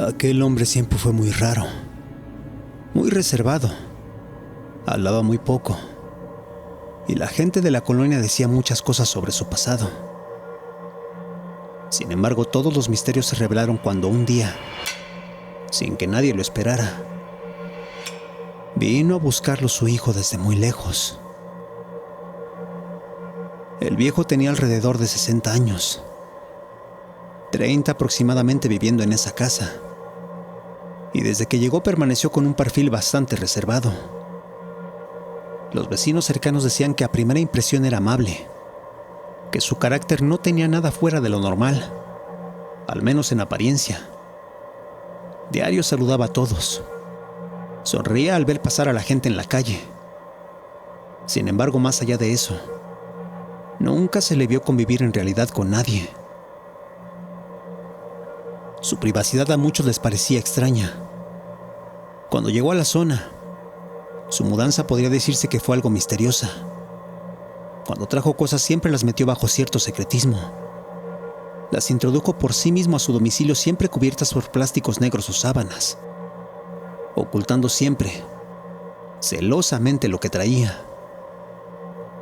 Aquel hombre siempre fue muy raro, muy reservado, hablaba muy poco, y la gente de la colonia decía muchas cosas sobre su pasado. Sin embargo, todos los misterios se revelaron cuando un día, sin que nadie lo esperara, vino a buscarlo su hijo desde muy lejos. El viejo tenía alrededor de 60 años, 30 aproximadamente viviendo en esa casa, y desde que llegó permaneció con un perfil bastante reservado. Los vecinos cercanos decían que a primera impresión era amable, que su carácter no tenía nada fuera de lo normal, al menos en apariencia. Diario saludaba a todos, sonreía al ver pasar a la gente en la calle. Sin embargo, más allá de eso, nunca se le vio convivir en realidad con nadie. Su privacidad a muchos les parecía extraña. Cuando llegó a la zona, su mudanza podría decirse que fue algo misteriosa. Cuando trajo cosas siempre las metió bajo cierto secretismo. Las introdujo por sí mismo a su domicilio siempre cubiertas por plásticos negros o sábanas, ocultando siempre, celosamente lo que traía.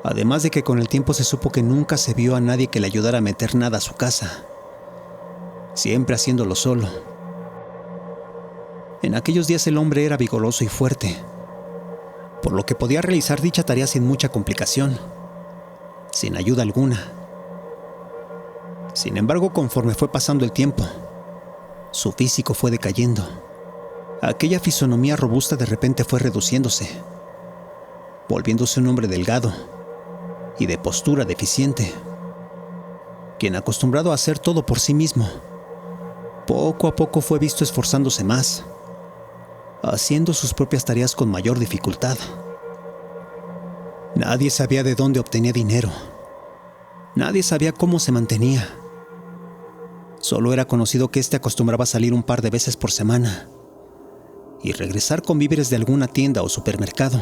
Además de que con el tiempo se supo que nunca se vio a nadie que le ayudara a meter nada a su casa, siempre haciéndolo solo. En aquellos días el hombre era vigoroso y fuerte, por lo que podía realizar dicha tarea sin mucha complicación, sin ayuda alguna. Sin embargo, conforme fue pasando el tiempo, su físico fue decayendo. Aquella fisonomía robusta de repente fue reduciéndose, volviéndose un hombre delgado y de postura deficiente, quien, acostumbrado a hacer todo por sí mismo, poco a poco fue visto esforzándose más, haciendo sus propias tareas con mayor dificultad. Nadie sabía de dónde obtenía dinero. Nadie sabía cómo se mantenía. Solo era conocido que acostumbraba a salir un par de veces por semana y regresar con víveres de alguna tienda o supermercado.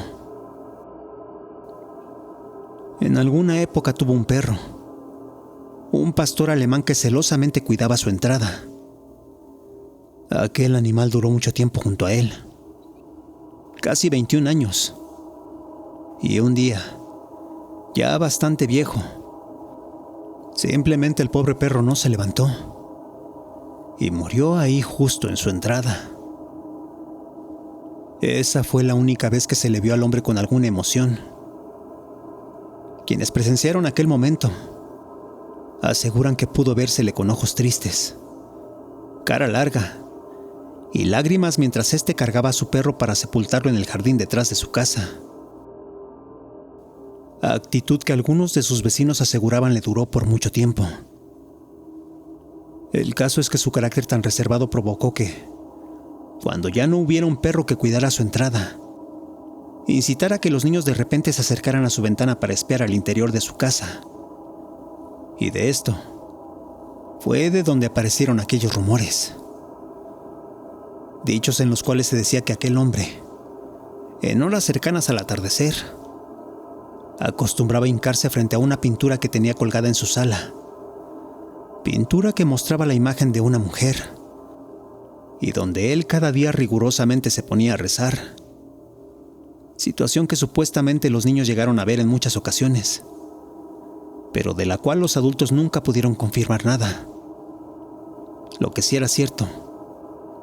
En alguna época tuvo un perro, un pastor alemán que celosamente cuidaba su entrada. Aquel animal duró mucho tiempo junto a él, casi 21 años. Y un día, ya bastante viejo, simplemente el pobre perro no se levantó y murió ahí justo en su entrada. Esa fue la única vez que se le vio al hombre con alguna emoción. Quienes presenciaron aquel momento aseguran que pudo vérsele con ojos tristes, cara larga y lágrimas mientras cargaba a su perro para sepultarlo en el jardín detrás de su casa. Actitud que algunos de sus vecinos aseguraban le duró por mucho tiempo. El caso es que su carácter tan reservado provocó que, cuando ya no hubiera un perro que cuidara su entrada, incitara a que los niños de repente se acercaran a su ventana para espiar al interior de su casa. Y de esto fue de donde aparecieron aquellos rumores, dichos en los cuales se decía que aquel hombre, en horas cercanas al atardecer, acostumbraba a hincarse frente a una pintura que tenía colgada en su sala, pintura que mostraba la imagen de una mujer, y donde él cada día rigurosamente se ponía a rezar, situación que supuestamente los niños llegaron a ver en muchas ocasiones, pero de la cual los adultos nunca pudieron confirmar nada. Lo que sí era cierto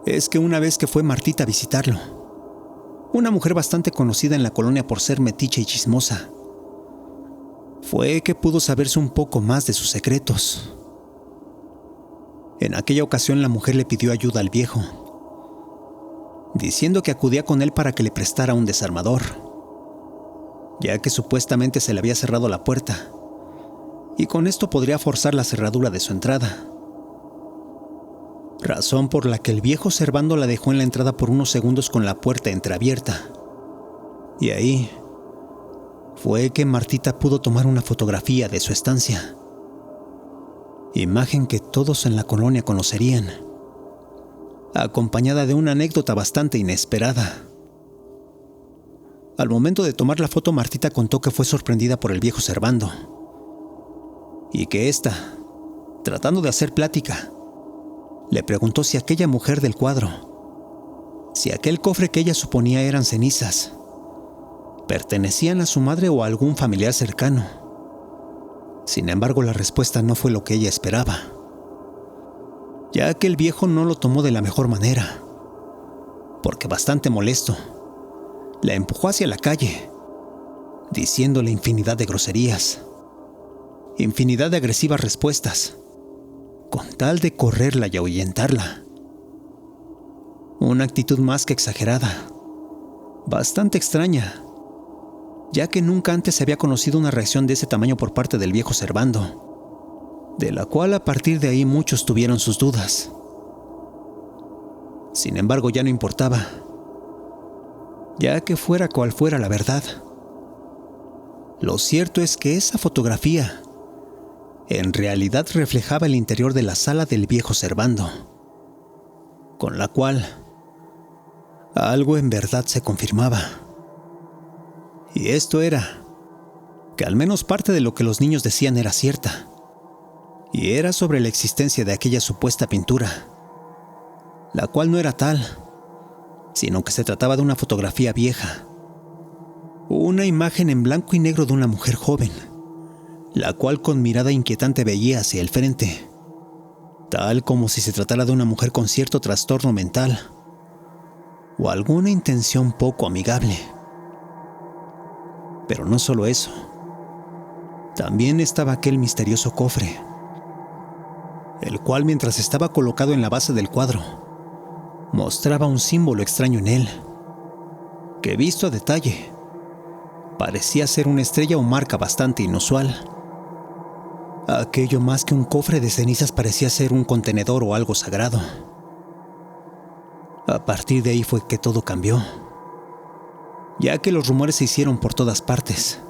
es que una vez que fue Martita a visitarlo, una mujer bastante conocida en la colonia por ser metiche y chismosa, fue que pudo saberse un poco más de sus secretos. En aquella ocasión la mujer le pidió ayuda al viejo, diciendo que acudía con él para que le prestara un desarmador, ya que supuestamente se le había cerrado la puerta, y con esto podría forzar la cerradura de su entrada. Razón por la que el viejo Servando la dejó en la entrada por unos segundos con la puerta entreabierta. Y ahí fue que Martita pudo tomar una fotografía de su estancia, imagen que todos en la colonia conocerían, acompañada de una anécdota bastante inesperada. Al momento de tomar la foto, Martita contó que fue sorprendida por el viejo Servando y que tratando de hacer plática, le preguntó si aquella mujer del cuadro, si aquel cofre que ella suponía eran cenizas, pertenecían a su madre o a algún familiar cercano. Sin embargo, la respuesta no fue lo que ella esperaba, ya que el viejo no lo tomó de la mejor manera, porque bastante molesto, la empujó hacia la calle, diciéndole infinidad de groserías, infinidad de agresivas respuestas, con tal de correrla y ahuyentarla. Una actitud más que exagerada, bastante extraña, ya que nunca antes se había conocido una reacción de ese tamaño por parte del viejo Servando, de la cual a partir de ahí muchos tuvieron sus dudas. Sin embargo, ya no importaba, ya que fuera cual fuera la verdad. Lo cierto es que esa fotografía en realidad reflejaba el interior de la sala del viejo Servando, con la cual algo en verdad se confirmaba. Y esto era que al menos parte de lo que los niños decían era cierta, y era sobre la existencia de aquella supuesta pintura, la cual no era tal, sino que se trataba de una fotografía vieja, una imagen en blanco y negro de una mujer joven, la cual con mirada inquietante veía hacia el frente, tal como si se tratara de una mujer con cierto trastorno mental o alguna intención poco amigable. Pero no solo eso, también estaba aquel misterioso cofre, el cual mientras estaba colocado en la base del cuadro, mostraba un símbolo extraño en él, que visto a detalle, parecía ser una estrella o marca bastante inusual. Aquello más que un cofre de cenizas parecía ser un contenedor o algo sagrado. A partir de ahí fue que todo cambió, ya que los rumores se hicieron por todas partes,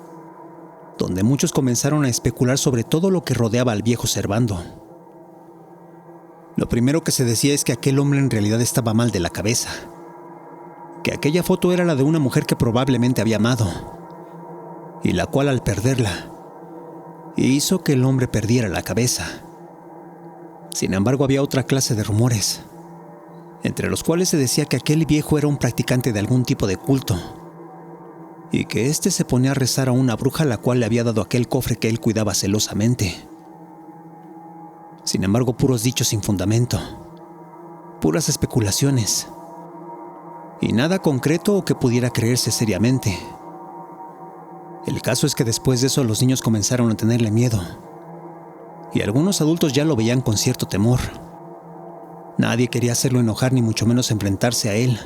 donde muchos comenzaron a especular sobre todo lo que rodeaba al viejo Servando. Lo primero que se decía es que aquel hombre en realidad estaba mal de la cabeza, que aquella foto era la de una mujer que probablemente había amado, y la cual al perderla, hizo que el hombre perdiera la cabeza. Sin embargo, había otra clase de rumores, entre los cuales se decía que aquel viejo era un practicante de algún tipo de culto, y que éste se ponía a rezar a una bruja la cual le había dado aquel cofre que él cuidaba celosamente. Sin embargo, puros dichos sin fundamento, puras especulaciones, y nada concreto o que pudiera creerse seriamente. El caso es que después de eso los niños comenzaron a tenerle miedo, y algunos adultos ya lo veían con cierto temor. Nadie quería hacerlo enojar ni mucho menos enfrentarse a él,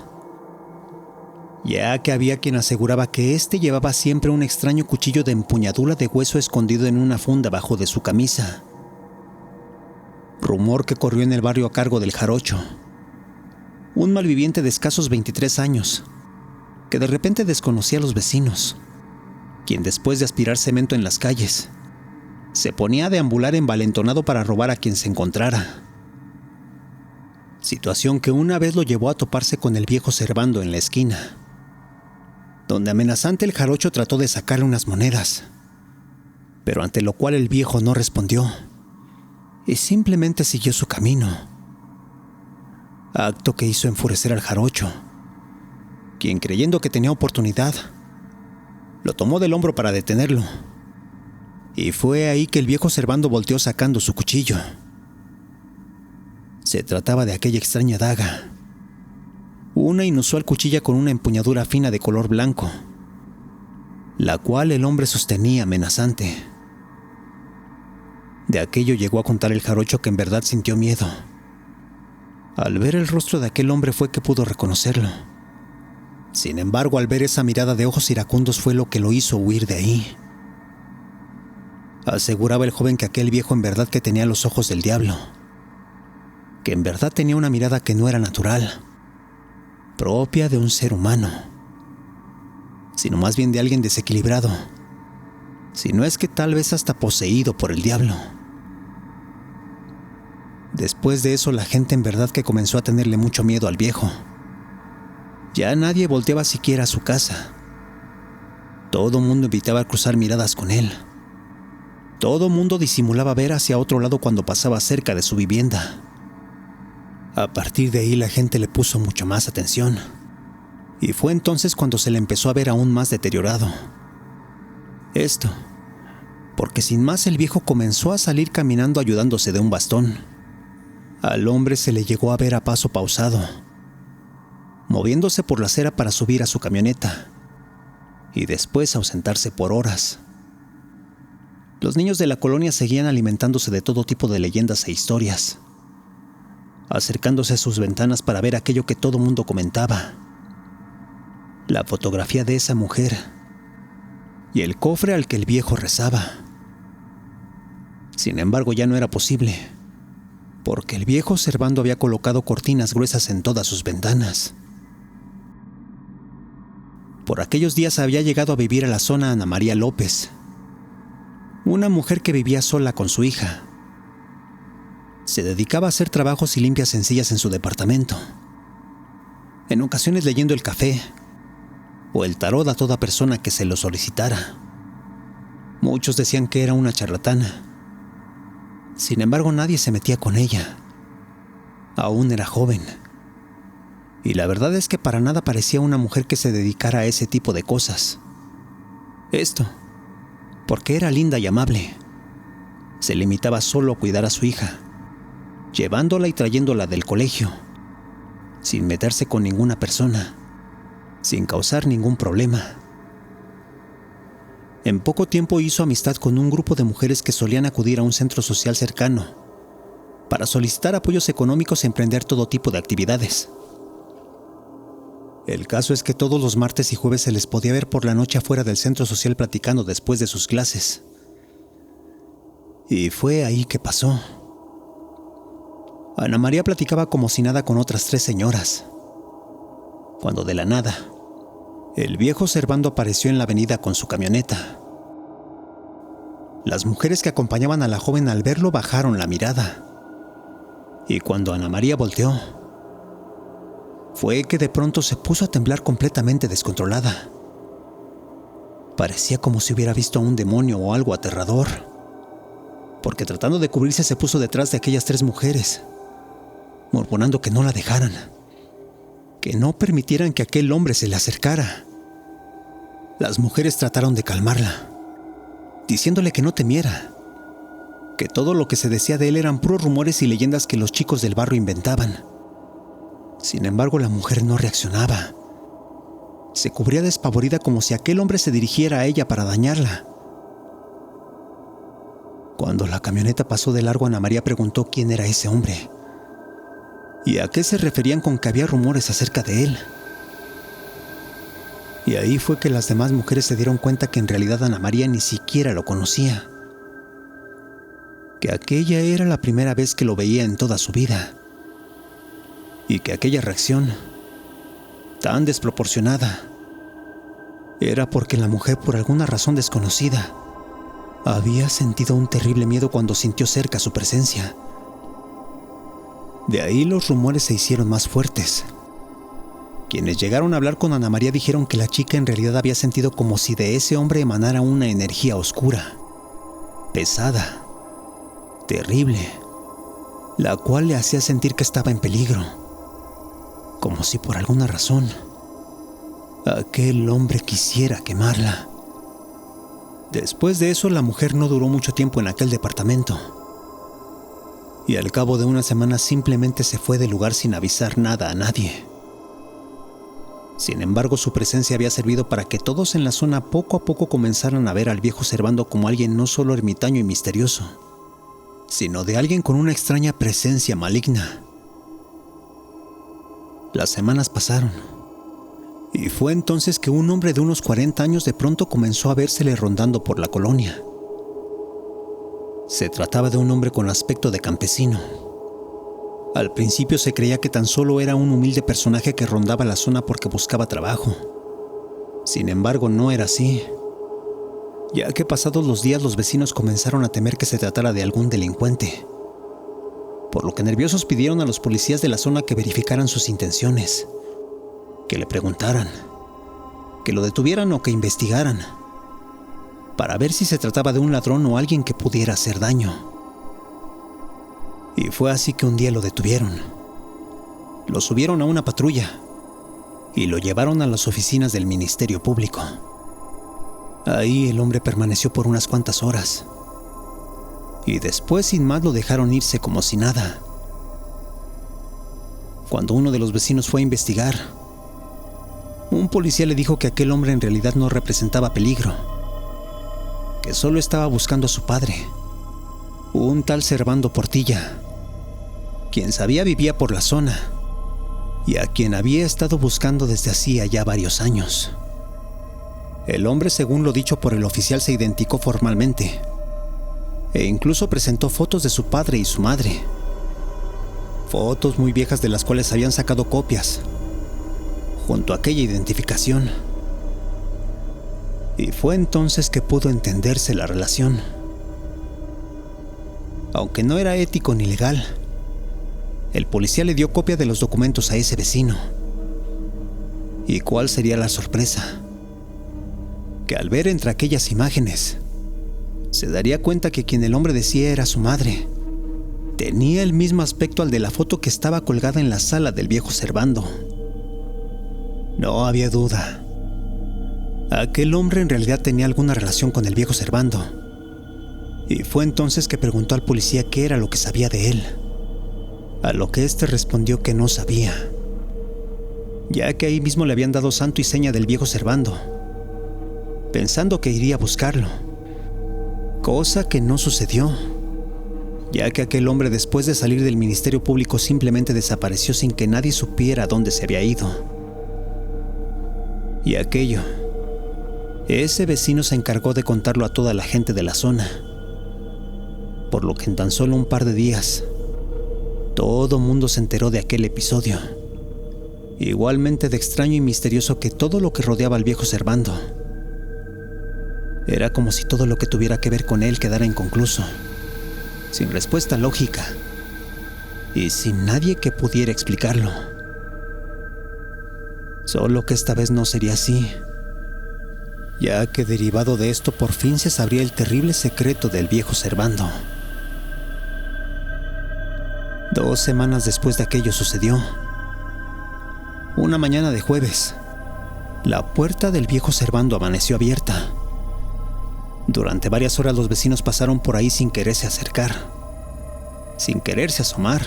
ya que había quien aseguraba que éste llevaba siempre un extraño cuchillo de empuñadura de hueso escondido en una funda bajo de su camisa. Rumor que corrió en el barrio a cargo del Jarocho, un malviviente de escasos 23 años, que de repente desconocía a los vecinos, quien después de aspirar cemento en las calles, se ponía a deambular envalentonado para robar a quien se encontrara. Situación que una vez lo llevó a toparse con el viejo Servando en la esquina, donde amenazante el Jarocho trató de sacarle unas monedas, pero ante lo cual el viejo no respondió y simplemente siguió su camino, acto que hizo enfurecer al Jarocho, quien creyendo que tenía oportunidad, lo tomó del hombro para detenerlo, y fue ahí que el viejo Servando volteó sacando su cuchillo. Se trataba de aquella extraña daga, una inusual cuchilla con una empuñadura fina de color blanco, la cual el hombre sostenía amenazante. De aquello llegó a contar el Jarocho que en verdad sintió miedo. Al ver el rostro de aquel hombre fue que pudo reconocerlo. Sin embargo, al ver esa mirada de ojos iracundos fue lo que lo hizo huir de ahí. Aseguraba el joven que aquel viejo en verdad que tenía los ojos del diablo, que en verdad tenía una mirada que no era natural, propia de un ser humano, sino más bien de alguien desequilibrado, si no es que tal vez hasta poseído por el diablo. Después de eso, la gente en verdad que comenzó a tenerle mucho miedo al viejo. Ya nadie volteaba siquiera a su casa. Todo mundo evitaba cruzar miradas con él. Todo mundo disimulaba ver hacia otro lado cuando pasaba cerca de su vivienda. A partir de ahí la gente le puso mucho más atención, y fue entonces cuando se le empezó a ver aún más deteriorado. Esto, porque sin más el viejo comenzó a salir caminando ayudándose de un bastón. Al hombre se le llegó a ver a paso pausado, moviéndose por la acera para subir a su camioneta, y después ausentarse por horas. Los niños de la colonia seguían alimentándose de todo tipo de leyendas e historias, acercándose a sus ventanas para ver aquello que todo mundo comentaba: la fotografía de esa mujer y el cofre al que el viejo rezaba. Sin embargo, ya no era posible, porque el viejo Servando había colocado cortinas gruesas en todas sus ventanas. Por aquellos días había llegado a vivir a la zona Ana María López, una mujer que vivía sola con su hija. Se dedicaba a hacer trabajos y limpias sencillas en su departamento, en ocasiones leyendo el café o el tarot a toda persona que se lo solicitara. Muchos decían que era una charlatana. Sin embargo, nadie se metía con ella. Aún era joven, y la verdad es que para nada parecía una mujer que se dedicara a ese tipo de cosas. Esto, porque era linda y amable. Se limitaba solo a cuidar a su hija, llevándola y trayéndola del colegio, sin meterse con ninguna persona, sin causar ningún problema. En poco tiempo hizo amistad con un grupo de mujeres que solían acudir a un centro social cercano para solicitar apoyos económicos y emprender todo tipo de actividades. El caso es que todos los martes y jueves se les podía ver por la noche afuera del centro social platicando después de sus clases. Y fue ahí que pasó. Ana María platicaba como si nada con otras 3 señoras, cuando de la nada, el viejo Servando apareció en la avenida con su camioneta. Las mujeres que acompañaban a la joven al verlo bajaron la mirada, y cuando Ana María volteó, fue que de pronto se puso a temblar completamente descontrolada. Parecía como si hubiera visto a un demonio o algo aterrador, porque tratando de cubrirse se puso detrás de aquellas 3 mujeres, murmurando que no la dejaran, que no permitieran que aquel hombre se le acercara. Las mujeres trataron de calmarla, diciéndole que no temiera, que todo lo que se decía de él eran puros rumores y leyendas que los chicos del barrio inventaban. Sin embargo, la mujer no reaccionaba. Se cubría despavorida como si aquel hombre se dirigiera a ella para dañarla. Cuando la camioneta pasó de largo, Ana María preguntó quién era ese hombre y a qué se referían con que había rumores acerca de él. Y ahí fue que las demás mujeres se dieron cuenta que en realidad Ana María ni siquiera lo conocía, que aquella era la primera vez que lo veía en toda su vida, y que aquella reacción, tan desproporcionada, era porque la mujer, por alguna razón desconocida, había sentido un terrible miedo cuando sintió cerca su presencia. De ahí los rumores se hicieron más fuertes. Quienes llegaron a hablar con Ana María dijeron que la chica en realidad había sentido como si de ese hombre emanara una energía oscura, pesada, terrible, la cual le hacía sentir que estaba en peligro, como si por alguna razón aquel hombre quisiera quemarla. Después de eso, la mujer no duró mucho tiempo en aquel departamento, y al cabo de una semana simplemente se fue del lugar sin avisar nada a nadie. Sin embargo, su presencia había servido para que todos en la zona poco a poco comenzaran a ver al viejo Servando como alguien no solo ermitaño y misterioso, sino de alguien con una extraña presencia maligna. Las semanas pasaron, y fue entonces que un hombre de unos 40 años de pronto comenzó a vérsele rondando por la colonia. Se trataba de un hombre con aspecto de campesino. Al principio se creía que tan solo era un humilde personaje que rondaba la zona porque buscaba trabajo. Sin embargo, no era así, ya que pasados los días los vecinos comenzaron a temer que se tratara de algún delincuente, por lo que nerviosos pidieron a los policías de la zona que verificaran sus intenciones, que le preguntaran, que lo detuvieran o que investigaran, para ver si se trataba de un ladrón o alguien que pudiera hacer daño. Y fue así que un día lo detuvieron, Lo subieron a una patrulla y lo llevaron a las oficinas del Ministerio Público. Ahí el hombre permaneció por unas cuantas horas y después sin más lo dejaron irse como si nada. Cuando uno de los vecinos fue a investigar, un policía le dijo que aquel hombre en realidad no representaba peligro, que solo estaba buscando a su padre, un tal Servando Portilla, quien sabía vivía por la zona y a quien había estado buscando desde hacía ya varios años. El hombre, según lo dicho por el oficial, se identificó formalmente e incluso presentó fotos de su padre y su madre, fotos muy viejas de las cuales habían sacado copias junto a aquella identificación. Y fue entonces que pudo entenderse la relación. Aunque no era ético ni legal, el policía le dio copia de los documentos a ese vecino. ¿Y cuál sería la sorpresa? Que al ver entre aquellas imágenes, se daría cuenta que quien el hombre decía era su madre tenía el mismo aspecto al de la foto que estaba colgada en la sala del viejo Servando. No había duda. Aquel hombre en realidad tenía alguna relación con el viejo Servando. Y fue entonces que preguntó al policía qué era lo que sabía de él, a lo que éste respondió que no sabía, ya que ahí mismo le habían dado santo y seña del viejo Servando, pensando que iría a buscarlo, cosa que no sucedió, ya que aquel hombre, después de salir del Ministerio Público, simplemente desapareció sin que nadie supiera dónde se había ido. Y ese vecino se encargó de contarlo a toda la gente de la zona, por lo que en tan solo un par de días todo mundo se enteró de aquel episodio, igualmente de extraño y misterioso que todo lo que rodeaba al viejo Servando. Era como si todo lo que tuviera que ver con él quedara inconcluso, sin respuesta lógica y sin nadie que pudiera explicarlo. Solo que esta vez no sería así, ya que derivado de esto por fin se sabría el terrible secreto del viejo Servando. 2 semanas después de aquello sucedió. Una mañana de jueves, la puerta del viejo Servando amaneció abierta. Durante varias horas los vecinos pasaron por ahí sin quererse acercar, sin quererse asomar,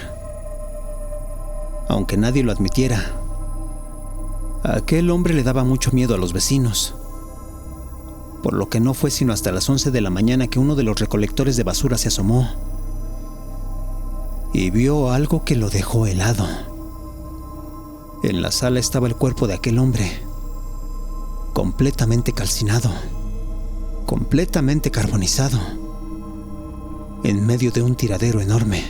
aunque nadie lo admitiera. A aquel hombre le daba mucho miedo a los vecinos, por lo que no fue sino hasta las 11 de la mañana que uno de los recolectores de basura se asomó y vio algo que lo dejó helado. En la sala estaba el cuerpo de aquel hombre, completamente calcinado, completamente carbonizado, en medio de un tiradero enorme.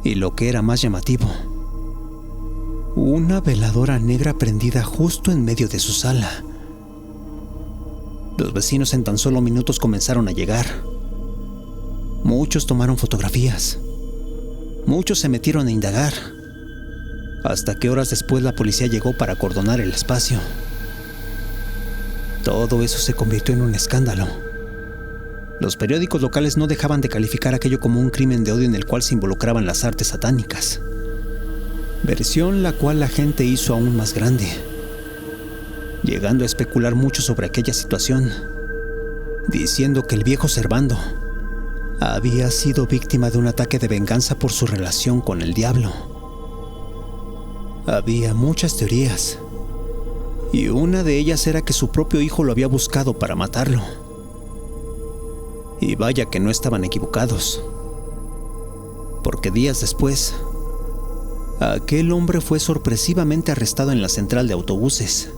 Y lo que era más llamativo, una veladora negra prendida justo en medio de su sala. Los vecinos en tan solo minutos comenzaron a llegar. Muchos tomaron fotografías. Muchos se metieron a indagar, hasta que horas después la policía llegó para acordonar el espacio. Todo eso se convirtió en un escándalo. Los periódicos locales no dejaban de calificar aquello como un crimen de odio en el cual se involucraban las artes satánicas, versión la cual la gente hizo aún más grande, llegando a especular mucho sobre aquella situación, diciendo que el viejo Servando había sido víctima de un ataque de venganza por su relación con el diablo. Había muchas teorías, y una de ellas era que su propio hijo lo había buscado para matarlo. Y vaya que no estaban equivocados, porque días después, aquel hombre fue sorpresivamente arrestado en la central de autobuses.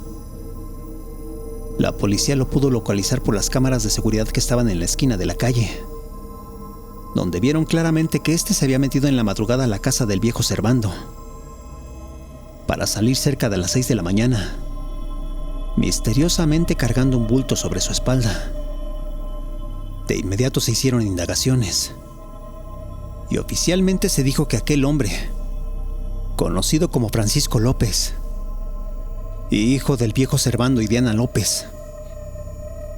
La policía lo pudo localizar por las cámaras de seguridad que estaban en la esquina de la calle, donde vieron claramente que éste se había metido en la madrugada a la casa del viejo Servando, para salir cerca de las 6 de la mañana, misteriosamente cargando un bulto sobre su espalda. De inmediato se hicieron indagaciones, y oficialmente se dijo que aquel hombre, conocido como Francisco López, hijo del viejo Servando y Diana López,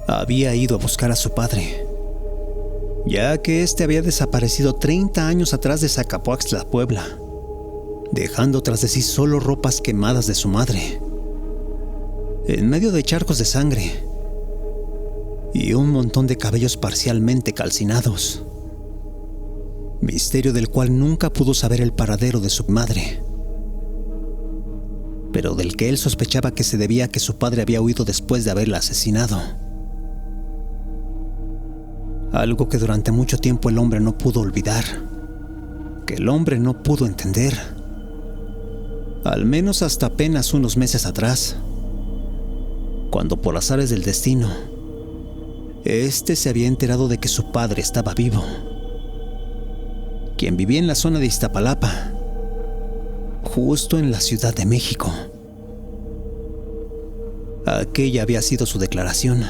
había ido a buscar a su padre, ya que éste había desaparecido 30 años atrás de Zacapoaxtla, Puebla, dejando tras de sí solo ropas quemadas de su madre, en medio de charcos de sangre y un montón de cabellos parcialmente calcinados. Misterio del cual nunca pudo saber el paradero de su madre, pero del que él sospechaba que se debía a que su padre había huido después de haberla asesinado. Algo que durante mucho tiempo el hombre no pudo olvidar, que el hombre no pudo entender, al menos hasta apenas unos meses atrás, cuando por azares del destino, este se había enterado de que su padre estaba vivo, quien vivía en la zona de Iztapalapa, justo en la Ciudad de México. Aquella había sido su declaración.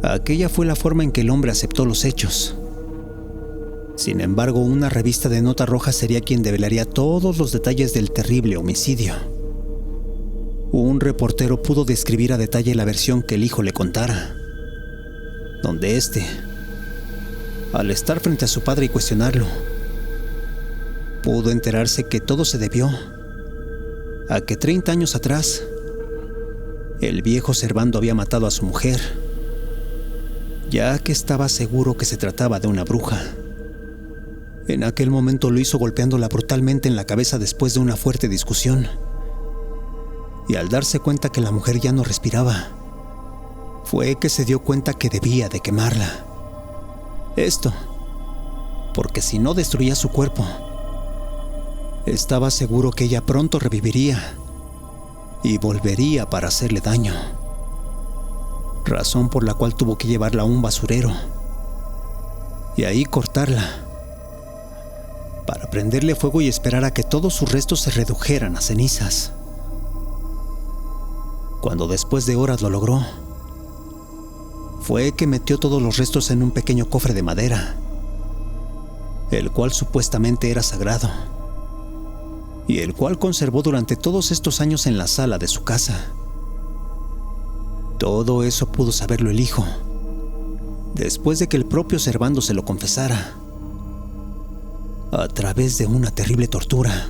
Aquella fue la forma en que el hombre aceptó los hechos. Sin embargo, una revista de nota roja sería quien develaría todos los detalles del terrible homicidio. Un reportero pudo describir a detalle la versión que el hijo le contara, donde éste, al estar frente a su padre y cuestionarlo, pudo enterarse que todo se debió a que 30 años atrás, el viejo Servando había matado a su mujer, ya que estaba seguro que se trataba de una bruja. En aquel momento lo hizo golpeándola brutalmente en la cabeza después de una fuerte discusión. Y al darse cuenta que la mujer ya no respiraba, fue que se dio cuenta que debía de quemarla. Esto, porque si no destruía su cuerpo, estaba seguro que ella pronto reviviría y volvería para hacerle daño. Razón por la cual tuvo que llevarla a un basurero y ahí cortarla, para prenderle fuego y esperar a que todos sus restos se redujeran a cenizas. Cuando después de horas lo logró, fue que metió todos los restos en un pequeño cofre de madera, el cual supuestamente era sagrado, y el cual conservó durante todos estos años en la sala de su casa. Todo eso pudo saberlo el hijo, después de que el propio Servando se lo confesara, a través de una terrible tortura,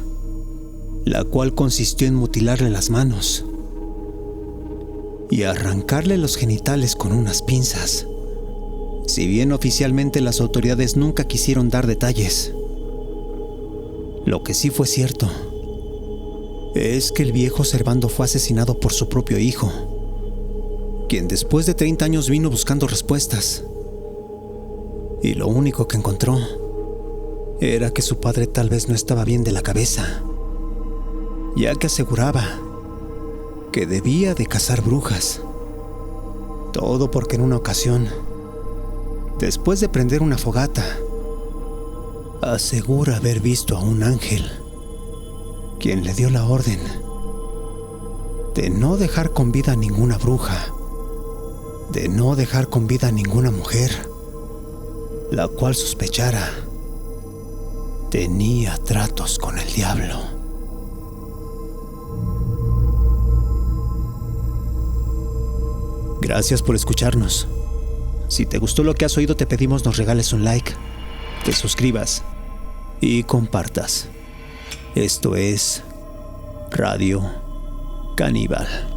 la cual consistió en mutilarle las manos y arrancarle los genitales con unas pinzas. Si bien oficialmente las autoridades nunca quisieron dar detalles, lo que sí fue cierto es que el viejo Servando fue asesinado por su propio hijo, quien después de 30 años vino buscando respuestas, y lo único que encontró era que su padre tal vez no estaba bien de la cabeza, ya que aseguraba que debía de cazar brujas. Todo porque en una ocasión, después de prender una fogata, asegura haber visto a un ángel, quien le dio la orden de no dejar con vida a ninguna bruja, de no dejar con vida a ninguna mujer, la cual sospechara tenía tratos con el diablo. Gracias por escucharnos. Si te gustó lo que has oído, te pedimos nos regales un like, te suscribas y compartas. Esto es Radio Caníbal.